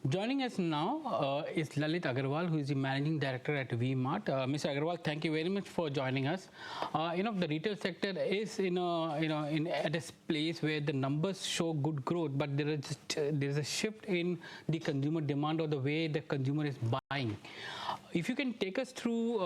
Joining us now is Lalit Agarwal, who is the Managing Director at V-Mart. Mr. Agarwal, thank you very much for joining us. The retail sector is at a place where the numbers show good growth, but there is a shift in the consumer demand or the way the consumer is buying. If you can take us through,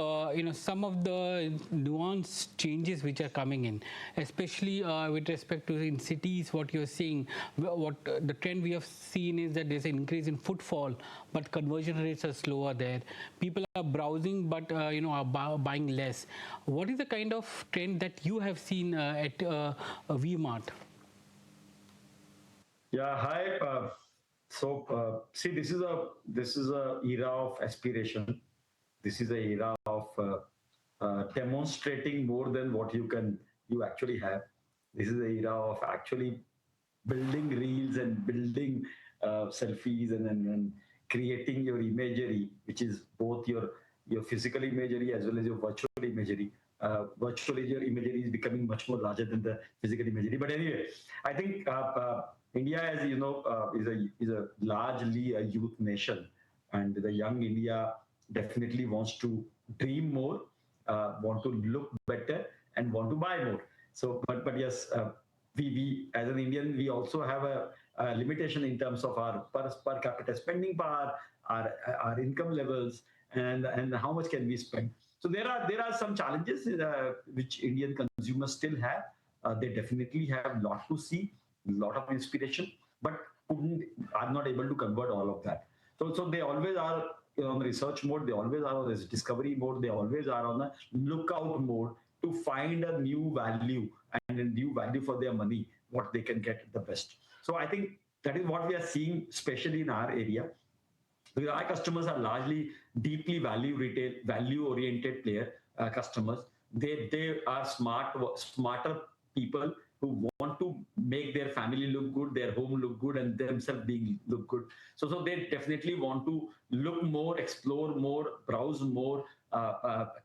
some of the nuanced changes which are coming in, especially with respect to in cities, what you're seeing, what the trend we have seen is that there's an increase in footfall, but conversion rates are slower there. People are browsing, but are buying less. What is the kind of trend that you have seen at V-Mart? Yeah, hi. See, this is a era of aspiration. This is a era of demonstrating more than what you actually have. This is a era of actually building reels and building selfies and creating your imagery, which is both your physical imagery as well as your virtual imagery. Virtually, your imagery is becoming much more larger than the physical imagery. But anyway, I think India, as you know, is a largely a youth nation, and the young India definitely wants to dream more, want to look better, and want to buy more. So, but yes, we as an Indian, we also have a limitation in terms of our per capita spending power, our income levels, and how much can we spend. So there are some challenges which Indian consumers still have. They definitely have a lot to see, a lot of inspiration, but are not able to convert all of that. So they always are on research mode. They always are on this discovery mode. They always are on a lookout mode to find a new value and a new value for their money, what they can get the best. So I think that is what we are seeing, especially in our area. Because our customers are largely deeply value oriented player customers. They are smarter people who want to make their family look good, their home look good, and themselves being look good. So they definitely want to look more, explore more, browse more,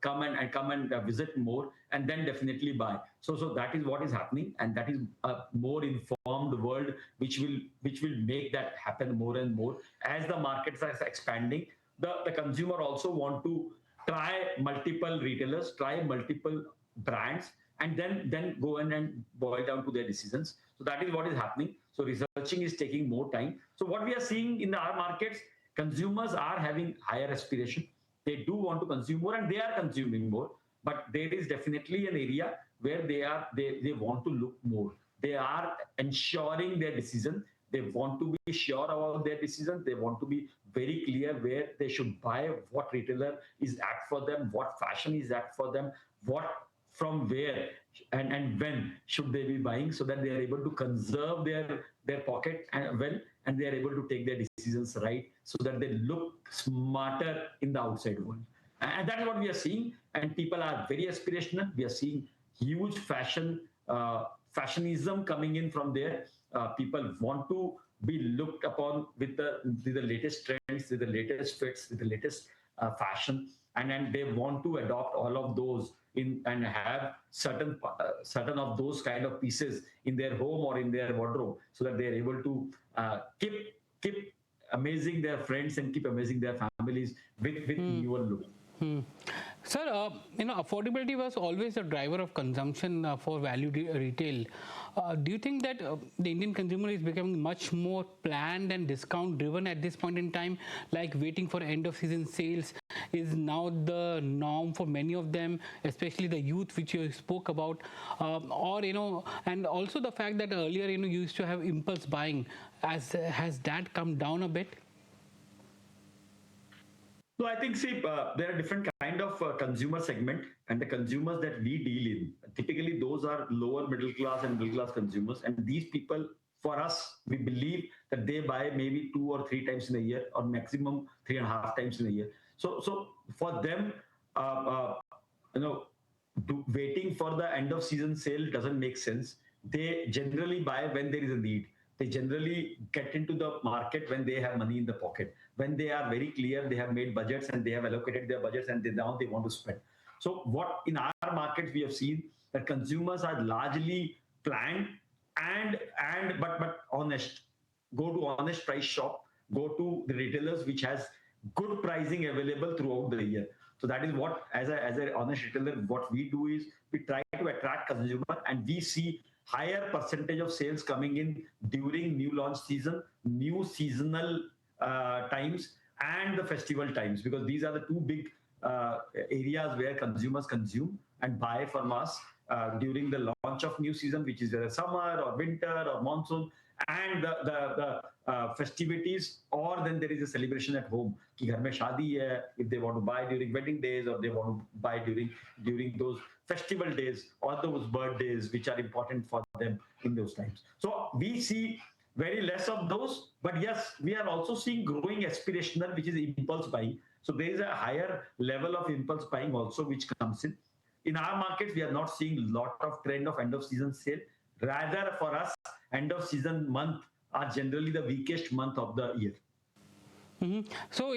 come and visit more, and then definitely buy. So that is what is happening, and that is a more informed world, which will make that happen more and more as the markets are expanding. The consumer also want to try multiple retailers, try multiple brands, and then go in and boil down to their decisions. So that is what is happening. So researching is taking more time. So what we are seeing in our markets, consumers are having higher aspiration. They do want to consume more, and they are consuming more. But there is definitely an area where they want to look more. They are ensuring their decision. They want to be sure about their decision. They want to be very clear where they should buy, what retailer is apt for them, what fashion is apt for them, what from where and when should they be buying, so that they are able to conserve their pocket and well, and they are able to take their decisions right, so that they look smarter in the outside world. And that is what we are seeing. And people are very aspirational. We are seeing huge fashionism coming in from there. People want to be looked upon with the latest trends, with the latest fits, with the latest fashion, and then they want to adopt all of those in and have certain of those kind of pieces in their home or in their wardrobe, so that they are able to keep amazing their friends and keep amazing their families with newer looks. Hmm. Sir, affordability was always a driver of consumption for value retail. Do you think that the Indian consumer is becoming much more planned and discount driven at this point in time, like waiting for end of season sales is now the norm for many of them, especially the youth, which you spoke about, and also the fact that earlier, you used to have impulse buying. Has that come down a bit? So I think, see, there are different kind of consumer segment, and the consumers that we deal in, typically those are lower middle class and middle class consumers. And these people, for us, we believe that they buy maybe 2 or 3 times in a year, or maximum 3.5 times in a year. So for them, uh, uh, you know, waiting for the end of season sale doesn't make sense. They generally buy when there is a need. They generally get into the market when they have money in the pocket, when they are very clear, they have made budgets and they have allocated their budgets, and now they want to spend. So what in our markets we have seen, that consumers are largely planned and but honest, go to honest price shop, go to the retailers which has good pricing available throughout the year. So that is what, as a honest retailer, what we do is we try to attract consumer, and we see higher percentage of sales coming in during new launch season, new seasonal times, and the festival times, because these are the two big areas where consumers consume and buy from us during the launch of new season, which is whether summer or winter or monsoon, and the festivities, or then there is a celebration at home. Ki ghar mein shaadi hai, if they want to buy during wedding days, or they want to buy during those festival days or those birthdays which are important for them in those times. So we see very less of those, but yes, we are also seeing growing aspirational, which is impulse buying. So there is a higher level of impulse buying also which comes in. In our markets, we are not seeing a lot of trend of end of season sale. Rather, for us, end of season month are generally the weakest month of the year. So,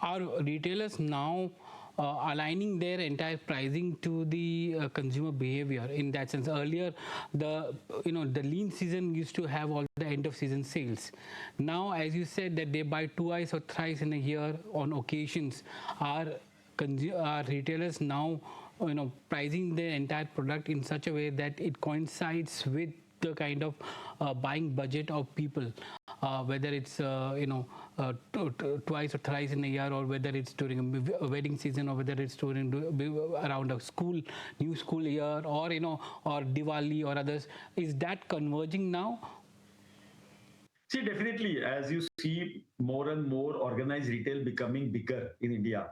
are retailers now aligning their entire pricing to the consumer behavior? In that sense, earlier the lean season used to have all the end of season sales. Now, as you said, that they buy twice or thrice in a year on occasions. Are retailers now pricing their entire product in such a way that it coincides with the kind of buying budget of people, whether it's twice or thrice in a year, or whether it's during a wedding season, or whether it's during around a new school year, or or Diwali or others. Is that converging now? See, definitely, as you see more and more organized retail becoming bigger in India.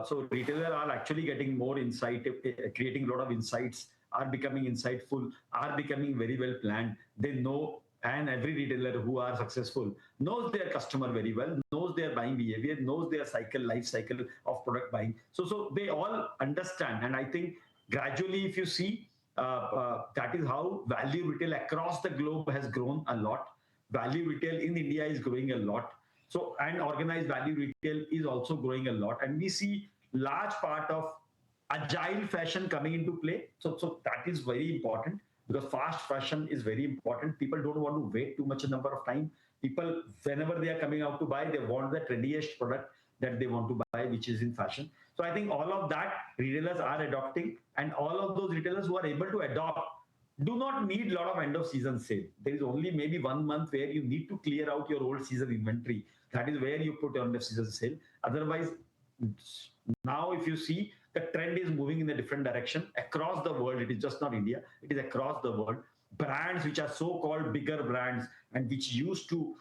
So retailers are actually getting more insight, creating a lot of insights, are becoming insightful, are becoming very well planned. They know, and every retailer who are successful knows their customer very well, knows their buying behavior, knows their life cycle of product buying. So they all understand. And I think gradually, if you see, that is how value retail across the globe has grown a lot. Value retail in India is growing a lot. So, and organized value retail is also growing a lot. And we see large part of agile fashion coming into play. So that is very important, because fast fashion is very important. People don't want to wait too much a number of time. People, whenever they are coming out to buy, they want the trendiest product that they want to buy, which is in fashion. So I think all of that retailers are adopting, and all of those retailers who are able to adopt do not need a lot of end of season sale. There is only maybe 1 month where you need to clear out your old season inventory. That is where you put end of season sale. Otherwise, now if you see, the trend is moving in a different direction across the world. It is just not India, it is across the world. Brands which are so-called bigger brands, and which used to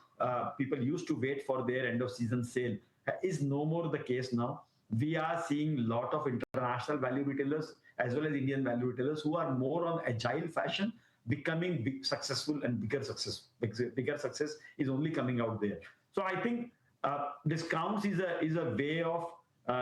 people used to wait for their end of season sale, is no more the case now. We are seeing a lot of international value retailers as well as Indian value retailers who are more on agile fashion, becoming successful, and bigger success. Bigger success is only coming out there. So I think discounts is a way of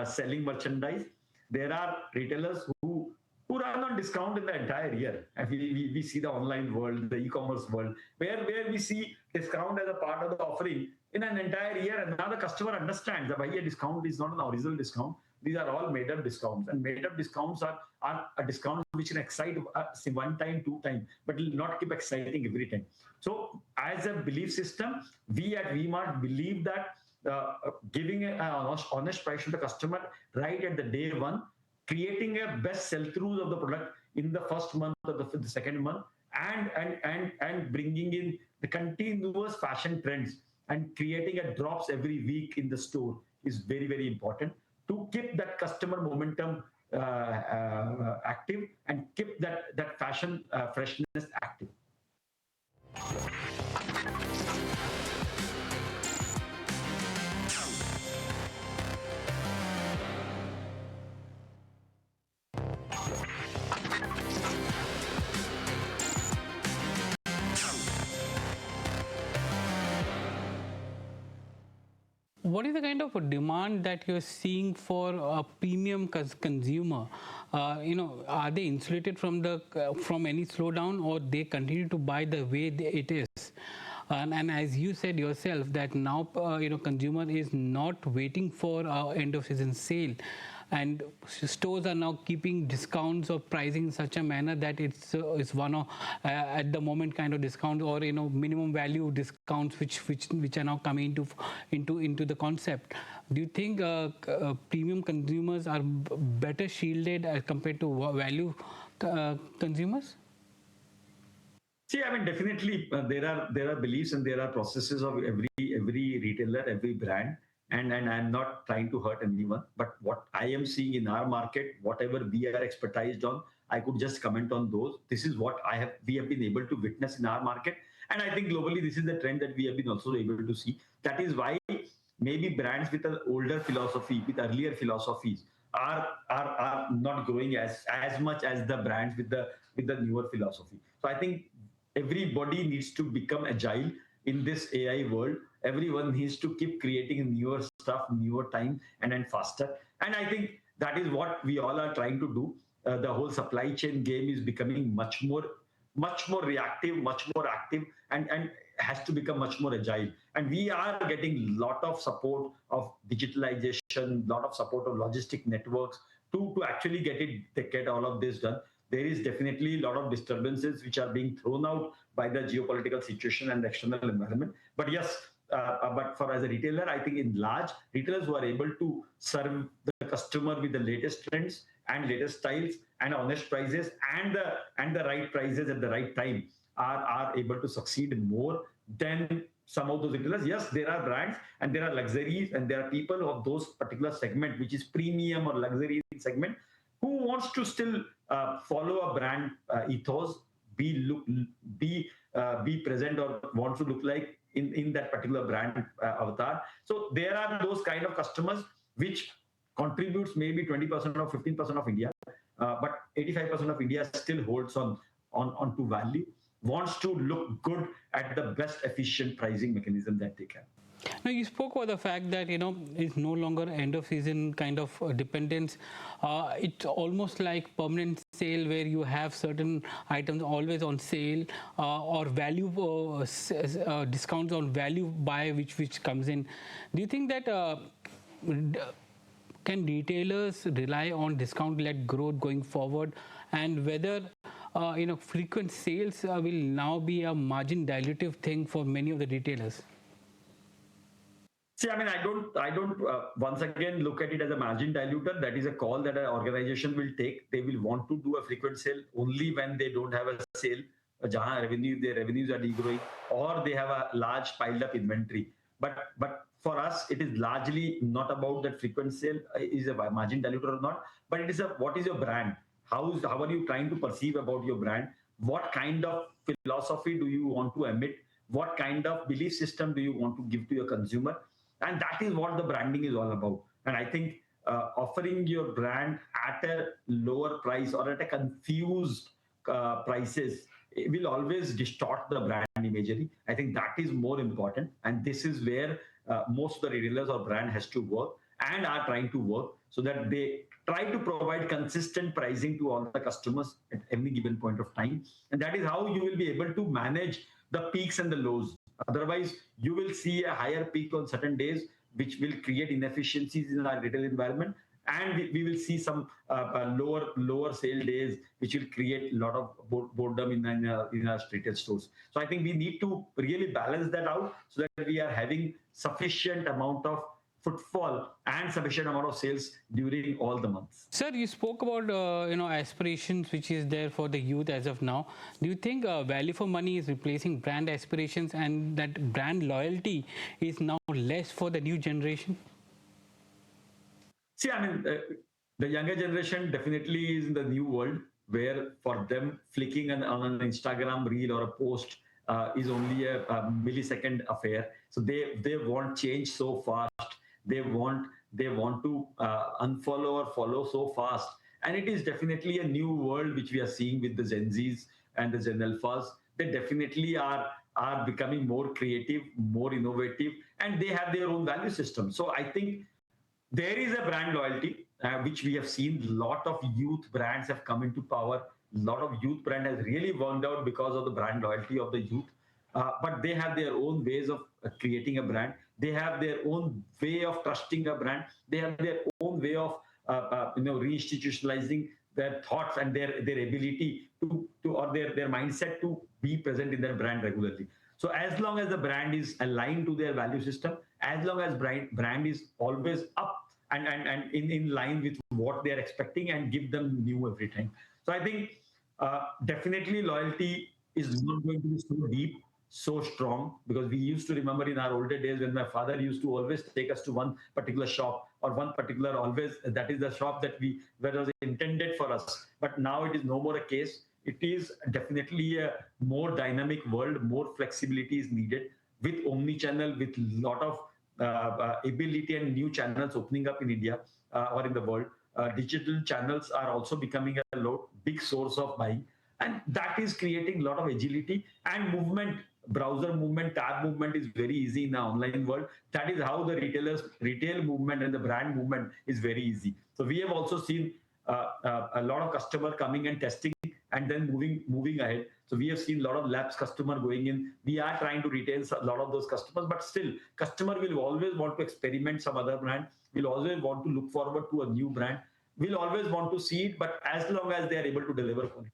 selling merchandise. There are retailers who run on discount in the entire year. And we see the online world, the e-commerce world, where we see discount as a part of the offering in an entire year. And now the customer understands that a discount is not an original discount. These are all made up discounts, and made up discounts are a discount which can excite one time, two time, but will not keep exciting every time. So as a belief system, we at V-Mart believe that giving an honest price to the customer right at the day one, creating a best sell-throughs of the product in the first month or the second month, and bringing in the continuous fashion trends and creating a drops every week in the store is very, very important to keep that customer momentum active, and keep that fashion freshness active. What is the kind of a demand that you're seeing for a premium consumer? Are they insulated from any slowdown, or they continue to buy the way it is? And as you said yourself, that now consumer is not waiting for end of season sale. and stores are now keeping discounts or pricing in such a manner that it's one of at the moment kind of discount, or minimum value discounts which are now coming into the concept. Do you think premium consumers are better shielded as compared to value consumers? See, I mean, definitely there are beliefs and there are processes of every retailer, every brand, and I'm not trying to hurt anyone. But what I am seeing in our market, whatever we are expertised on, I could just comment on those. This is what we have been able to witness in our market, and I think globally this is the trend that we have been also able to see. That is why maybe brands with an older philosophy, with earlier philosophies, are not growing as much as the brands with the newer philosophy. So I think everybody needs to become agile in this AI world. Everyone needs to keep creating newer stuff, newer time, and then faster. And I think that is what we all are trying to do. The whole supply chain game is becoming much more reactive, much more active, and has to become much more agile. And we are getting lot of support of digitalization, lot of support of logistic networks to actually get all of this done. There is definitely a lot of disturbances which are being thrown out by the geopolitical situation and the external environment. But yes, but for as a retailer, I think in large retailers who are able to serve the customer with the latest trends and latest styles and honest prices and the right prices at the right time are able to succeed more than some of those retailers. Yes, there are brands and there are luxuries and there are people of those particular segment, which is premium or luxury segment, who wants to still follow a brand ethos, be present or wants to look like in that particular brand avatar. So there are those kind of customers which contributes maybe 20% or 15% of India, but 85% of India still holds on to value, wants to look good at the best efficient pricing mechanism that they can. Now, you spoke about the fact that it's no longer end of season kind of dependence. It's almost like permanent sale where you have certain items always on sale, or value discounts on value buy which comes in. Do you think that can retailers rely on discount-led growth going forward, and whether frequent sales will now be a margin dilutive thing for many of the retailers? See, I mean, I don't once again look at it as a margin diluter. That is a call that an organization will take. They will want to do a frequent sale only when they don't have a sale, their revenues are degrowing, or they have a large piled up inventory. But for us, it is largely not about that frequent sale is a margin diluter or not, but it is what is your brand? How are you trying to perceive about your brand? What kind of philosophy do you want to emit? What kind of belief system do you want to give to your consumer? And that is what the branding is all about. And I think offering your brand at a lower price or at a confused prices, it will always distort the brand imagery. I think that is more important. And this is where most of the retailers or brand has to work and are trying to work, so that they try to provide consistent pricing to all the customers at any given point of time. And that is how you will be able to manage the peaks and the lows. Otherwise, you will see a higher peak on certain days, which will create inefficiencies in our retail environment, and we will see some lower sale days, which will create a lot of boredom in our retail stores. So I think we need to really balance that out, so that we are having sufficient amount of footfall and sufficient amount of sales during all the months. Sir, you spoke about aspirations, which is there for the youth as of now. Do you think value for money is replacing brand aspirations, and that brand loyalty is now less for the new generation? See, I mean, the younger generation definitely is in the new world, where for them flicking on an Instagram reel or a post is only a millisecond affair. So they want change so fast. They want to unfollow or follow so fast. And it is definitely a new world which we are seeing with the Gen Zs and the Gen Alphas. They definitely are becoming more creative, more innovative, and they have their own value system. So I think there is a brand loyalty, which we have seen. A lot of youth brands have come into power. A lot of youth brand has really worked out because of the brand loyalty of the youth. But they have their own ways of creating a brand. They have their own way of trusting a brand. They have their own way of reinstitutionalizing their thoughts and their ability to or their mindset to be present in their brand regularly. So as long as the brand is aligned to their value system, as long as brand is always up and in line with what they are expecting and give them new every time. So I think definitely loyalty is not going to be so deep, so strong, because we used to remember in our older days when my father used to always take us to one particular shop or one particular, always that is the shop that was intended for us. But now it is no more a case. It is definitely a more dynamic world, more flexibility is needed with omni-channel, with lot of ability and new channels opening up in India or in the world. Digital channels are also becoming a big source of buying, and that is creating a lot of agility and movement. Browser movement, tab movement is very easy in the online world. That is how the retail movement and the brand movement is very easy. So we have also seen a lot of customer coming and testing and then moving ahead. So we have seen a lot of lapsed customer going in. We are trying to retain a lot of those customers, but still customer will always want to experiment some other brand, will always want to look forward to a new brand, will always want to see it, but as long as they are able to deliver quality,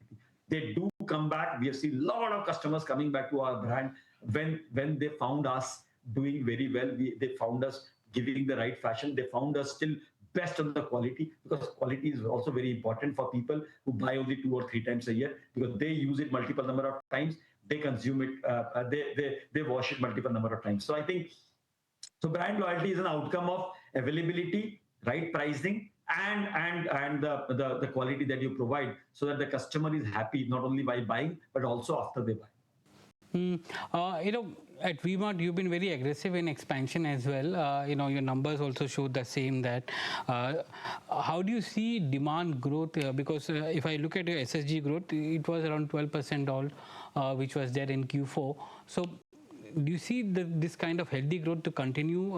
they do come back. We have seen a lot of customers coming back to our brand when they found us doing very well. They found us giving the right fashion. They found us still best on the quality, because quality is also very important for people who buy only 2 or 3 times a year, because they use it multiple number of times, they consume it, they wash it multiple number of times. So I think so brand loyalty is an outcome of availability, right pricing, and the quality that you provide, so that the customer is happy not only by buying but also after they buy. At V-Mart, you've been very aggressive in expansion as well. Your numbers also show the same. That how do you see demand growth? Because if I look at your SSG growth, it was around 12% all, which was there in Q4. So do you see this kind of healthy growth to continue,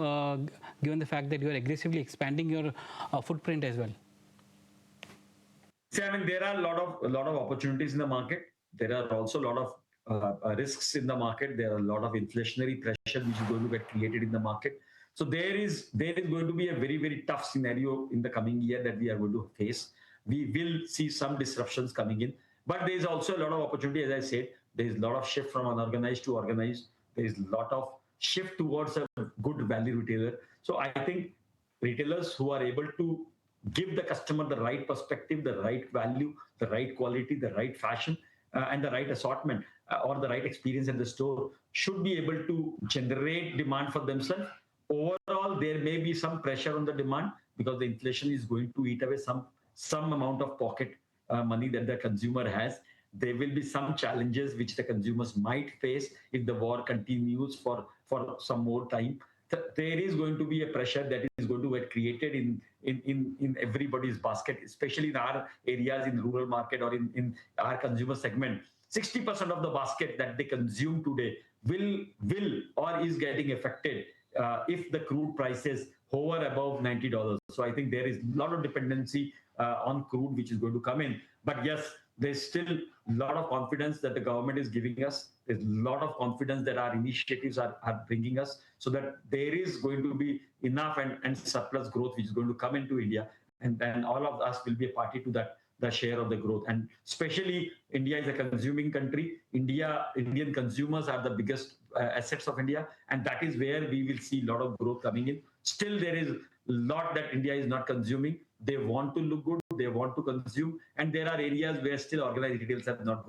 given the fact that you are aggressively expanding your footprint as well? See, I mean, there are a lot of opportunities in the market. There are also a lot of risks in the market. There are a lot of inflationary pressure which is going to get created in the market. So there is going to be a very, very tough scenario in the coming year that we are going to face. We will see some disruptions coming in, but there is also a lot of opportunity. As I said, there is a lot of shift from unorganized to organized. There is a lot of shift towards a good value retailer. So I think retailers who are able to give the customer the right perspective, the right value, the right quality, the right fashion, and the right assortment or the right experience at the store should be able to generate demand for themselves. Overall, there may be some pressure on the demand because the inflation is going to eat away some amount of pocket money that the consumer has. There will be some challenges which the consumers might face if the war continues for some more time. There is going to be a pressure that is going to get created in everybody's basket, especially in our areas, in rural market or in our consumer segment. 60% of the basket that they consume today will or is getting affected if the crude prices hover above $90. So I think there is a lot of dependency on crude which is going to come in. But yes, there's still a lot of confidence that the government is giving us. There's a lot of confidence that our initiatives are bringing us, so that there is going to be enough and surplus growth which is going to come into India. And then all of us will be a party to that, the share of the growth. And especially India is a consuming country. Indian consumers are the biggest assets of India. And that is where we will see a lot of growth coming in. Still, there is a lot that India is not consuming. They want to look good, they want to consume, and there are areas where still organized retailers have not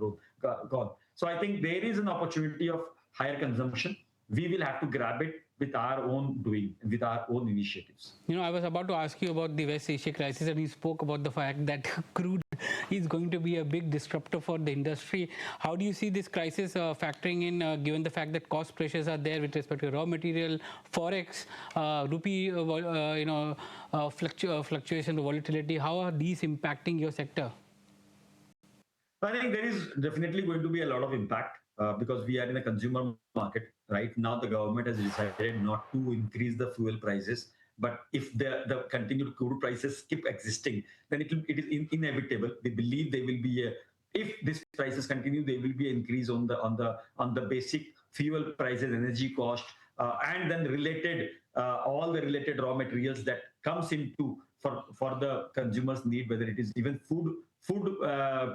gone. So I think there is an opportunity of higher consumption. We will have to grab it with our own doing, with our own initiatives. I was about to ask you about the West Asia crisis, and you spoke about the fact that crude is going to be a big disruptor for the industry. How do you see this crisis factoring in, given the fact that cost pressures are there with respect to raw material, forex, rupee, fluctuation, volatility? How are these impacting your sector? I think there is definitely going to be a lot of impact because we are in a consumer market. Right now, the government has decided not to increase the fuel prices. But if the continued crude prices keep existing, then it is inevitable. We believe there will be if these prices continue, there will be an increase on the basic fuel prices, energy cost, and then related all the related raw materials that comes into for the consumers need, whether it is even food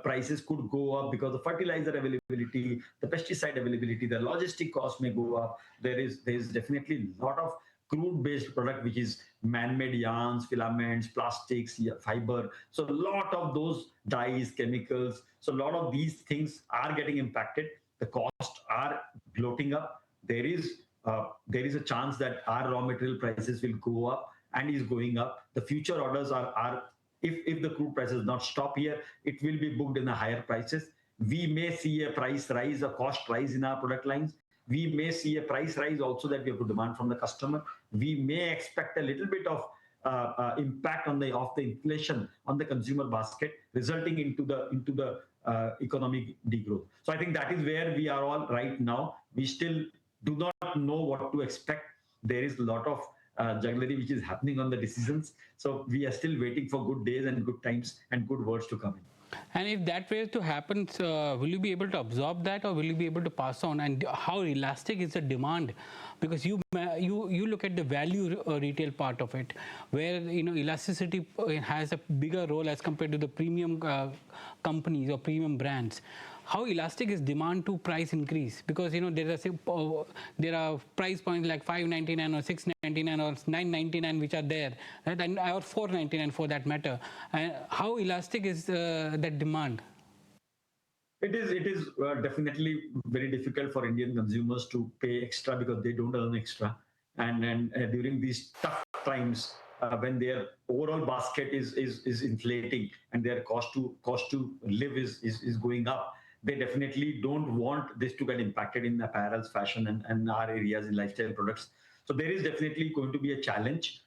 prices could go up because of fertilizer availability, the pesticide availability, the logistic cost may go up. There is definitely a lot of crude based product which is man-made yarns, filaments, plastics, fiber. So a lot of those dyes, chemicals, so a lot of these things are getting impacted. The costs are bloating up. There is a chance that our raw material prices will go up and is going up. The future orders are if the crude prices not stop here, it will be booked in the higher prices. We may see a price rise, a cost rise in our product lines. We may see a price rise also that we have to demand from the customer. We may expect a little bit of impact on the of the inflation on the consumer basket, resulting into the economic degrowth. So I think that is where we are all right now. We still do not know what to expect. There is a lot of jugglery which is happening on the decisions. So we are still waiting for good days and good times and good words to come in. And if that were to happen, will you be able to absorb that, or will you be able to pass on? And how elastic is the demand? Because you look at the value retail part of it, where elasticity has a bigger role as compared to the premium companies or premium brands. How elastic is demand to price increase? Because there are price points like 599 or 699 or 999 which are there, right? And or 499 for that matter. And how elastic is that demand? It is definitely very difficult for Indian consumers to pay extra because they don't earn extra, and during these tough times when their overall basket is inflating and their cost to live is going up, they definitely don't want this to get impacted in apparels, fashion, and our areas in lifestyle products. So there is definitely going to be a challenge.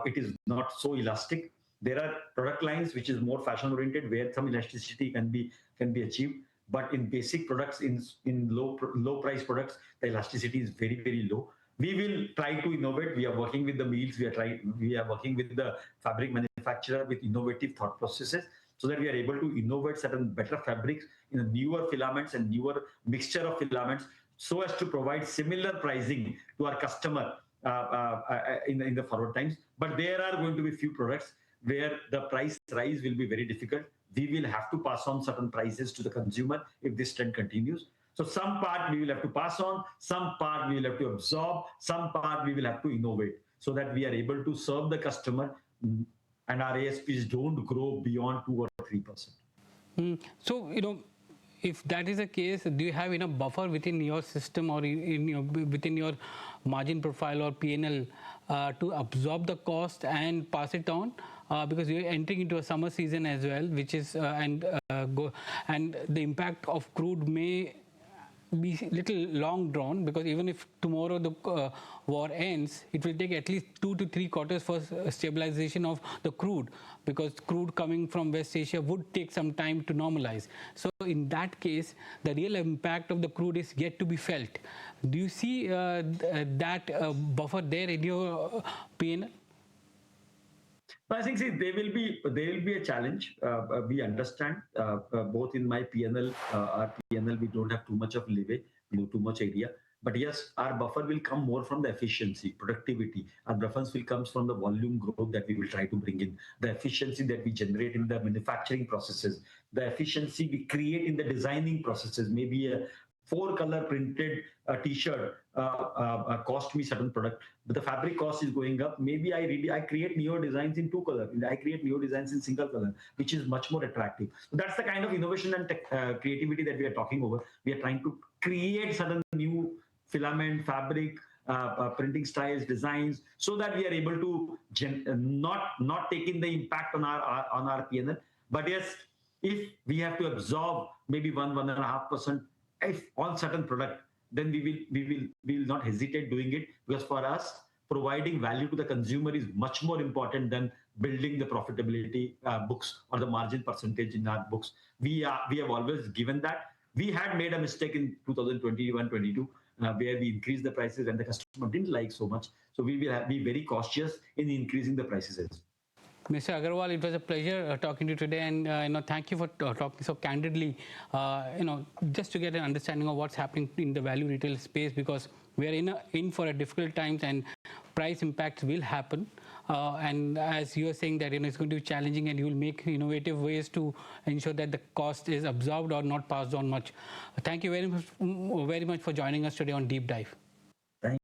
It is not so elastic. There are product lines which is more fashion oriented where some elasticity can be achieved, but in basic products, in low price products, the elasticity is very very low. We will try to innovate. We are working with the mills. We are working with the fabric manufacturer with innovative thought processes, so that we are able to innovate certain better fabrics in newer filaments and newer mixture of filaments, so as to provide similar pricing to our customer in the forward times. But there are going to be few products where the price rise will be very difficult. We will have to pass on certain prices to the consumer if this trend continues. So some part we will have to pass on, some part we will have to absorb, some part we will have to innovate, so that we are able to serve the customer and our ASPs don't grow beyond 2 or 3%. So, if that is the case, do you have enough buffer within your system or within your margin profile or P&L to absorb the cost and pass it on? Because you're entering into a summer season as well, which is and the impact of crude may be little long drawn, because even if tomorrow the war ends, it will take at least 2 to 3 quarters for stabilization of the crude, because crude coming from West Asia would take some time to normalize. So in that case, the real impact of the crude is yet to be felt. Do you see that buffer there in your P&L? I think, see, there will be a challenge. We understand both in my PNL, our PNL, we don't have too much of leeway, too much area. But yes, our buffer will come more from the efficiency, productivity. Our buffers will come from the volume growth that we will try to bring in, the efficiency that we generate in the manufacturing processes, the efficiency we create in the designing processes. Maybe a 4-color printed t-shirt cost me certain product, but the fabric cost is going up. Maybe I create neo designs in 2 color. I create neo designs in single color, which is much more attractive. So that's the kind of innovation and creativity that we are talking over. We are trying to create certain new filament, fabric, printing styles, designs, so that we are able to not taking the impact on our P&L. But yes, if we have to absorb maybe 1.5% if on certain product, then we will not hesitate doing it, because for us, providing value to the consumer is much more important than building the profitability books or the margin percentage in our books. We have always given that. We had made a mistake in 2021-22 where we increased the prices and the customer didn't like so much. So we will be very cautious in increasing the prices. Mr. Agarwal, it was a pleasure talking to you today, and thank you for talking so candidly. Just to get an understanding of what's happening in the value retail space, because we are in for a difficult times, and price impacts will happen. And as you are saying that it's going to be challenging, and you will make innovative ways to ensure that the cost is absorbed or not passed on much. Thank you very much for joining us today on Deep Dive.